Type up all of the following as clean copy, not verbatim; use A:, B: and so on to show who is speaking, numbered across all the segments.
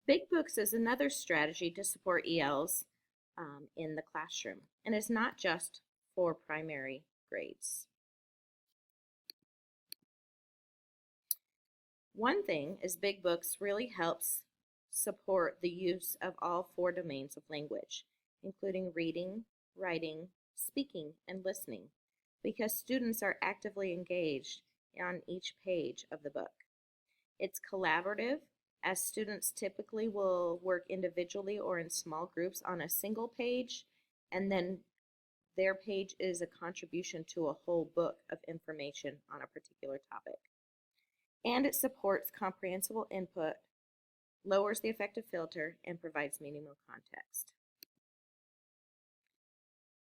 A: Big Books is another strategy to support ELs in the classroom, and it's not just for primary grades. One thing is Big Books really helps support the use of all four domains of language, including reading, writing, speaking, and listening, because students are actively engaged on each page of the book. It's collaborative, as students typically will work individually or in small groups on a single page, and then their page is a contribution to a whole book of information on a particular topic. And it supports comprehensible input, lowers the affective filter, and provides meaningful context.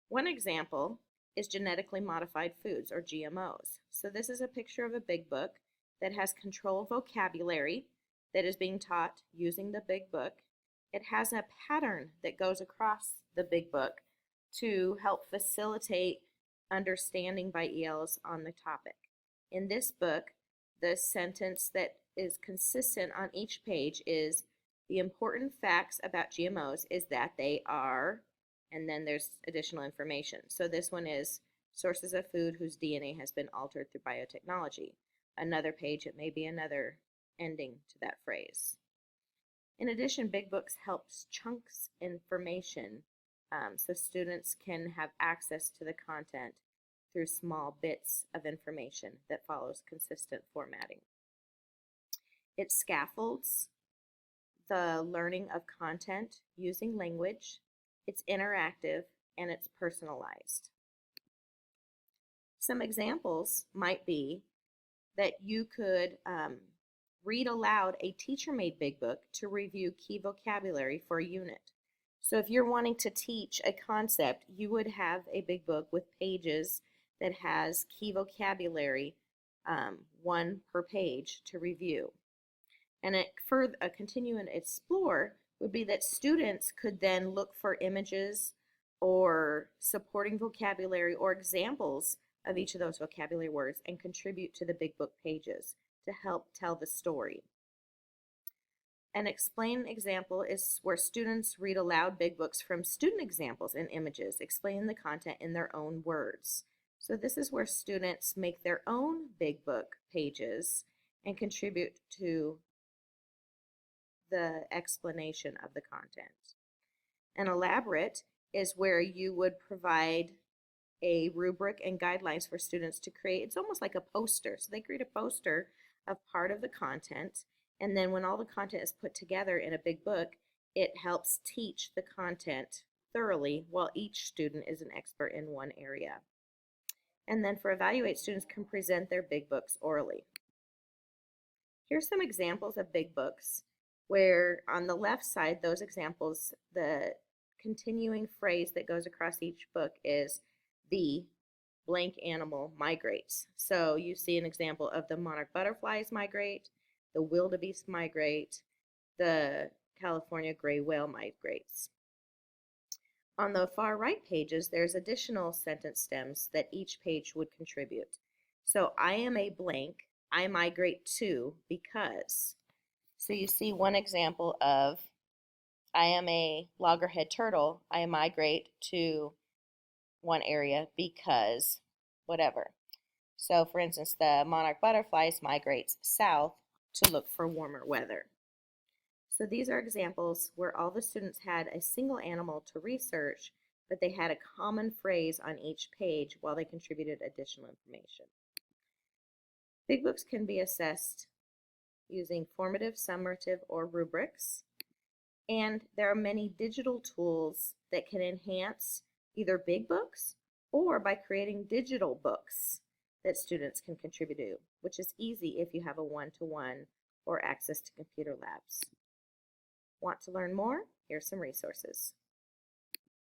A: One example is genetically modified foods, or GMOs. So this is a picture of a big book that has controlled vocabulary that is being taught using the big book. It has a pattern that goes across the big book to help facilitate understanding by ELs on the topic. In this book, the sentence that is consistent on each page is, the important facts about GMOs is that they are, and then there's additional information. So this one is sources of food whose DNA has been altered through biotechnology. Another page, it may be another ending to that phrase. In addition, Big Books helps chunks information so students can have access to the content through small bits of information that follows consistent formatting. It scaffolds the learning of content using language, it's interactive, and it's personalized. Some examples might be that you could read aloud a teacher-made big book to review key vocabulary for a unit. So if you're wanting to teach a concept, you would have a big book with pages that has key vocabulary, one per page to review. And a continue and explore would be that students could then look for images or supporting vocabulary or examples of each of those vocabulary words and contribute to the big book pages to help tell the story. An explain example is where students read aloud big books from student examples and images, explaining the content in their own words. So this is where students make their own big book pages and contribute to the explanation of the content. An elaborate is where you would provide a rubric and guidelines for students to create. It's almost like a poster. So they create a poster of part of the content, and then when all the content is put together in a big book, it helps teach the content thoroughly while each student is an expert in one area. And then for evaluate, students can present their big books orally. Here's some examples of big books where on the left side, those examples, the continuing phrase that goes across each book is the blank animal migrates. So you see an example of the monarch butterflies migrate, the wildebeest migrate, the California gray whale migrates. On the far right pages, there's additional sentence stems that each page would contribute. So I am a blank, I migrate to because. So you see one example of I am a loggerhead turtle, I migrate to one area because whatever. So for instance, the monarch butterflies migrates south to look for warmer weather. So these are examples where all the students had a single animal to research, but they had a common phrase on each page while they contributed additional information. Big books can be assessed using formative, summative, or rubrics, and there are many digital tools that can enhance either big books or by creating digital books that students can contribute to, which is easy if you have a one-to-one or access to computer labs. Want to learn more? Here's some resources.